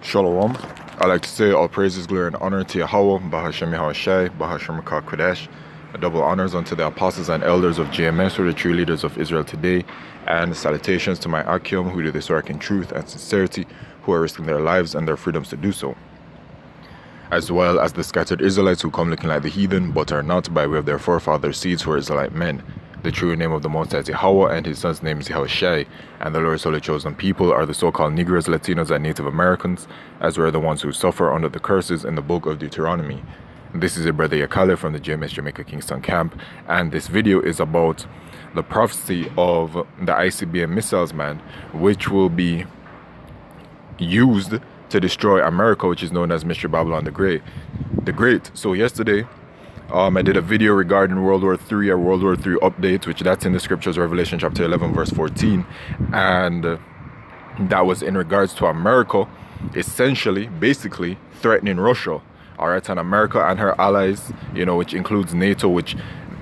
Shalom. I like to say all praises, glory, and honor to Yahweh, Bahashem Yahushai, Bahashem Kodesh. Double honors unto the apostles and elders of GMS, who are the true leaders of Israel today, and salutations to my Akim, who do this work in truth and sincerity, who are risking their lives and their freedoms to do so, as well as the scattered Israelites who come looking like the heathen, but are not, by way of their forefathers' seeds who are Israelite men. The true name of the Most High is Yahweh, and his son's name is Yahushai, and the Lord's holy chosen people are the so-called Negroes, Latinos, and Native Americans, as were the ones who suffer under the curses in the book of Deuteronomy. This is your brother Yakale from the GMS Jamaica Kingston camp, and this video is about the prophecy of the ICBM missiles, man, which will be used to destroy America, which is known as Mr. Babylon the Great. So yesterday, I did a video regarding World War III, a World War III update, which that's in the scriptures, Revelation chapter 11, verse 14. And that was in regards to America, essentially, basically, threatening Russia. All right, and America and her allies, which includes NATO, which,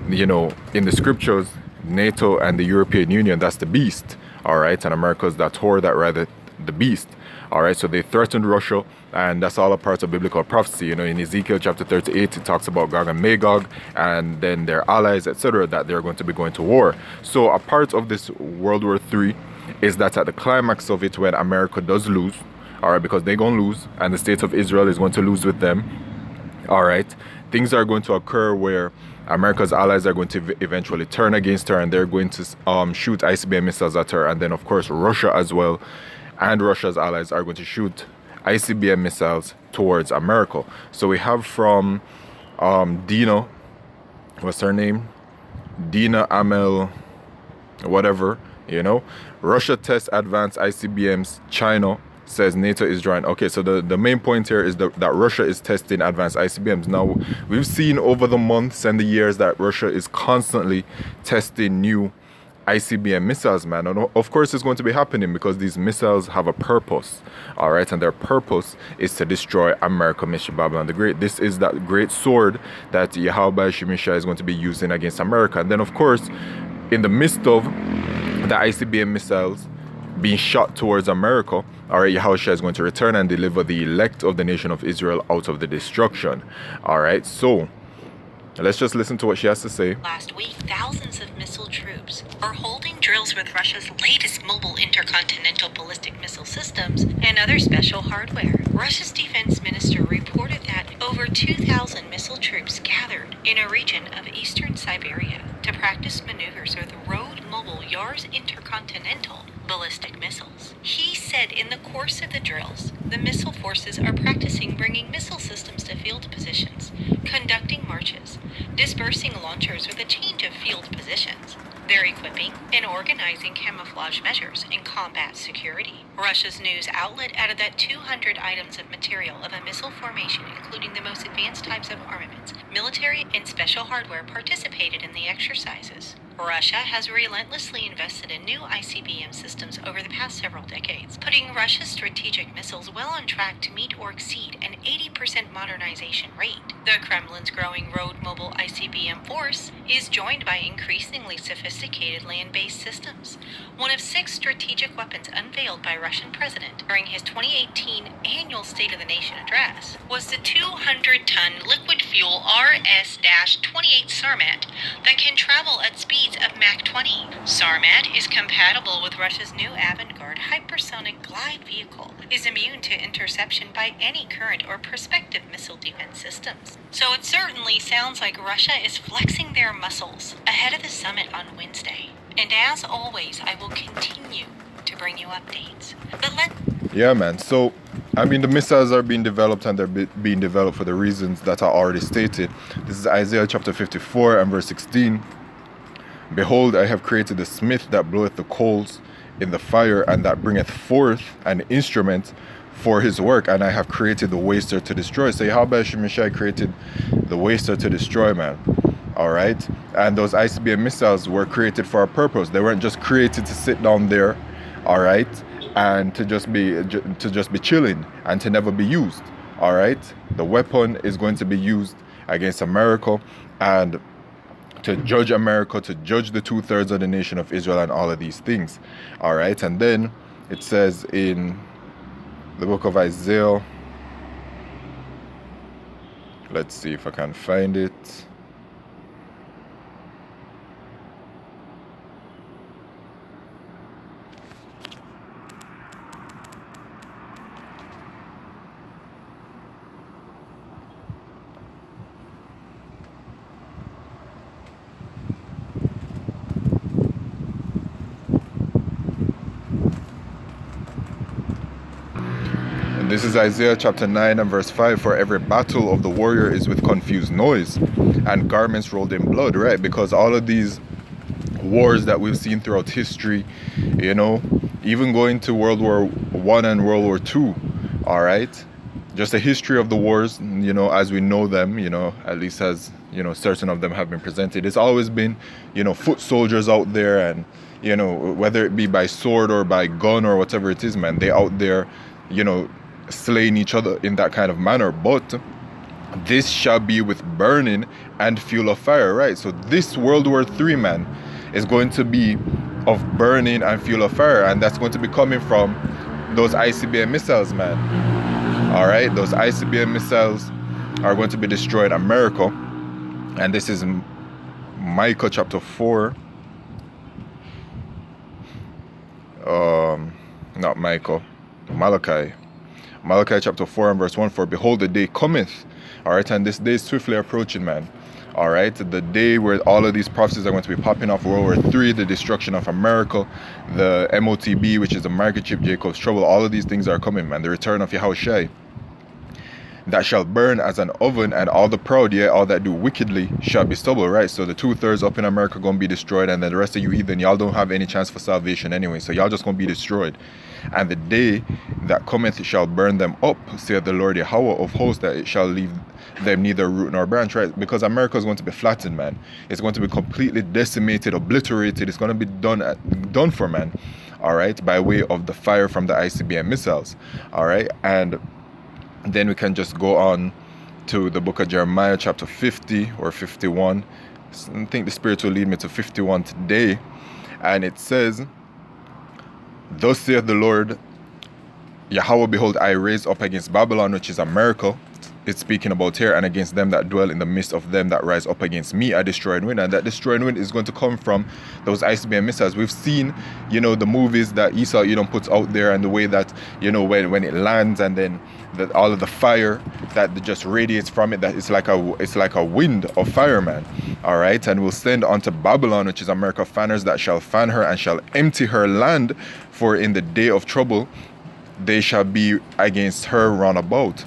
in the scriptures, NATO and the European Union, that's the beast. All right, and America's that whore that rather the beast. All right, so they threatened Russia, and that's all a part of biblical prophecy. In Ezekiel chapter 38, it talks about Gog and Magog and then their allies, etc., that they're going to be going to war. So a part of this World War III is that at the climax of it, when America does lose, all right, because they're going to lose, and the state of Israel is going to lose with them, all right, things are going to occur where America's allies are going to eventually turn against her, and they're going to shoot ICBM missiles at her, and then, of course, Russia as well, and Russia's allies are going to shoot ICBM missiles towards America. So we have from Dina, what's her name? Dina Amel, whatever, Russia tests advanced ICBMs, China says NATO is drawing. Okay, so the main point here is that Russia is testing advanced ICBMs. Now, we've seen over the months and the years that Russia is constantly testing new ICBM missiles, man, and of course it's going to be happening because these missiles have a purpose, all right, and their purpose is to destroy America, Mr. Babylon the Great. This is that great sword that Yahweh Shemisha is going to be using against America. And then, of course, in the midst of the ICBM missiles being shot towards America, all right, Yahushua is going to return and deliver the elect of the nation of Israel out of the destruction. All right, so let's just listen to what she has to say. Last week, thousands of missile troops are holding drills with Russia's latest mobile intercontinental ballistic missile systems and other special hardware. Russia's defense minister reported that over 2,000 missile troops gathered in a region of eastern Siberia to practice maneuvers with Road Mobile Yars intercontinental ballistic missiles. He said in the course of the drills, the missile forces are practicing bringing missile systems to field positions, conducting marches, dispersing launchers with a change of field positions. They're equipping and organizing camouflage measures in combat security. Russia's news outlet added that 200 items of material of a missile formation, including the most advanced types of armaments, military and special hardware, participated in the exercises. Russia has relentlessly invested in new ICBM systems over the past several decades, putting Russia's strategic missiles well on track to meet or exceed an 80% modernization rate. The Kremlin's growing road mobile ICBM force is joined by increasingly sophisticated land-based systems. One of 6 strategic weapons unveiled by Russian President during his 2018 annual State of the Nation address was the 200-ton liquid fuel RS-28 Sarmat that can travel at speeds of Mach 20. Sarmat is compatible with Russia's new avant-garde hypersonic glide vehicle, is immune to interception by any current or prospective missile defense systems. So it certainly sounds like Russia is flexing their muscles ahead of the summit on Wednesday. And as always, I will continue to bring you updates. Yeah, man. So, I mean, the missiles are being developed, and they're being developed for the reasons that are already stated. This is Isaiah chapter 54 and verse 16. Behold, I have created the smith that bloweth the coals in the fire, and that bringeth forth an instrument for his work, and I have created the waster to destroy. So Yahweh Shemeshai created the waster to destroy, man. All right, and those ICBM missiles were created for a purpose. They weren't just created to sit down there, all right, and to just be chilling and to never be used. All right, the weapon is going to be used against America and to judge America, to judge the 2/3 of the nation of Israel and all of these things. All right, and then it says in The book of Isaiah. Let's see if I can find it. This is Isaiah chapter 9 and verse 5. For every battle of the warrior is with confused noise and garments rolled in blood, right? Because all of these wars that we've seen throughout history, you know, even going to World War I and World War II, all right? Just the history of the wars, you know, as we know them, you know, at least as, you know, certain of them have been presented. It's always been, you know, foot soldiers out there, and, you know, whether it be by sword or by gun or whatever it is, man, they out there, you know, slaying each other in that kind of manner. But this shall be with burning and fuel of fire, right? So this World War III, man, is going to be of burning and fuel of fire, and that's going to be coming from those ICBM missiles, man. All right, those ICBM missiles are going to be destroying America, and this is Micah chapter 4. Not Michael, Malachi chapter 4 and verse 1. For behold, the day cometh, all right, and this day is swiftly approaching, man. All right, the day where all of these prophecies are going to be popping off. World War III, the destruction of America, the MOTB, which is the microchip, Jacob's trouble. All of these things are coming, man. The return of Yahushua, that shall burn as an oven, and all the proud, yeah, all that do wickedly shall be stubble, right? So the 2/3 up in America gonna be destroyed, and then the rest of you heathen, y'all don't have any chance for salvation anyway, so y'all just gonna be destroyed. And the day that cometh shall burn them up, saith the Lord Yahweh of hosts, that it shall leave them neither root nor branch, right? Because America is going to be flattened, man. It's going to be completely decimated, obliterated. It's going to be done for, man. All right, by way of the fire from the ICBM missiles. All right, and then we can just go on to the book of Jeremiah chapter 50 or 51. I think the Spirit will lead me to 51 today. And it says, thus saith the Lord Yahweh, behold, I raise up against Babylon, which is America, it's speaking about here, and against them that dwell in the midst of them that rise up against me, a destroying wind. And that destroying wind is going to come from those ICBM missiles. We've seen, you know, the movies that Esau, you know, puts out there, and the way that, you know, when it lands, and then all of the fire that just radiates from it, that it's like a wind of fire, man. All right, and we'll send unto Babylon, which is America, fanners that shall fan her and shall empty her land, for in the day of trouble they shall be against her round about.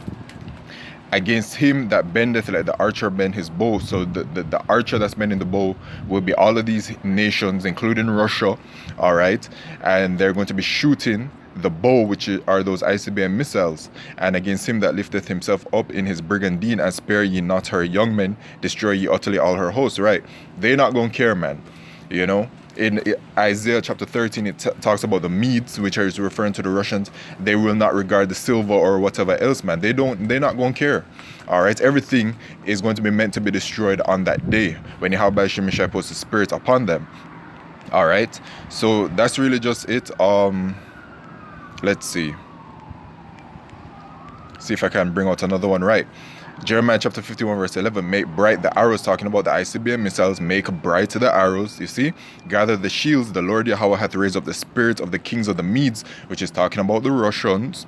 Against him that bendeth like the archer bend his bow. So the archer that's bending the bow will be all of these nations, including Russia, all right? And they're going to be shooting the bow, which are those ICBM missiles. And against him that lifteth himself up in his brigandine, and spare ye not her young men, destroy ye utterly all her hosts, right? They're not going to care, man, you know? In Isaiah chapter 13, it talks about the Medes, which is referring to the Russians. They will not regard the silver or whatever else, man. They're not going to care. All right, everything is going to be meant to be destroyed on that day when Yahweh Shemeshai puts the Spirit upon them. All right, so that's really just it. Let's see if I can bring out another one, right? Jeremiah chapter 51 verse 11, make bright the arrows, talking about the ICBM missiles. Make bright the arrows, you see. Gather the shields, the Lord Yahweh hath raised up the spirit of the kings of the Medes, which is talking about the Russians,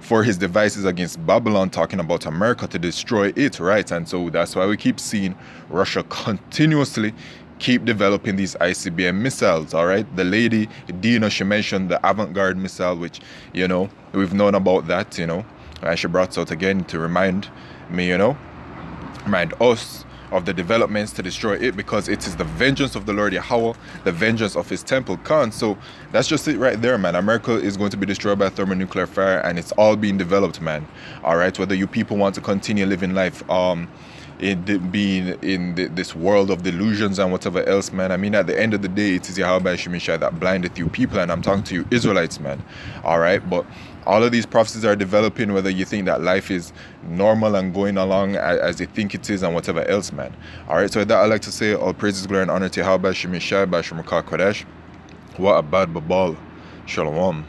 for his devices against Babylon, talking about America, to destroy it, right? And so that's why we keep seeing Russia continuously keep developing these ICBM missiles, all right? The lady Dina, she mentioned the avant-garde missile, which, you know, we've known about that, you know. And she brought it out again to remind me, you know, remind us of the developments to destroy it, because it is the vengeance of the Lord Yahweh, the vengeance of his temple Khan. So that's just it right there, man. America is going to be destroyed by thermonuclear fire, and it's all being developed, man. All right, whether you people want to continue living life being in this world of delusions and whatever else, man. I mean, at the end of the day, it is Yahweh Shemeshai that blindeth you people, and I'm talking to you Israelites, man. All right, but all of these prophecies are developing, whether you think that life is normal and going along as you think it is and whatever else, man. All right, so with that, I'd like to say all praises, glory, and honor to Yahweh Shemeshai, Bashar Kodesh. What a bad babal. Shalom.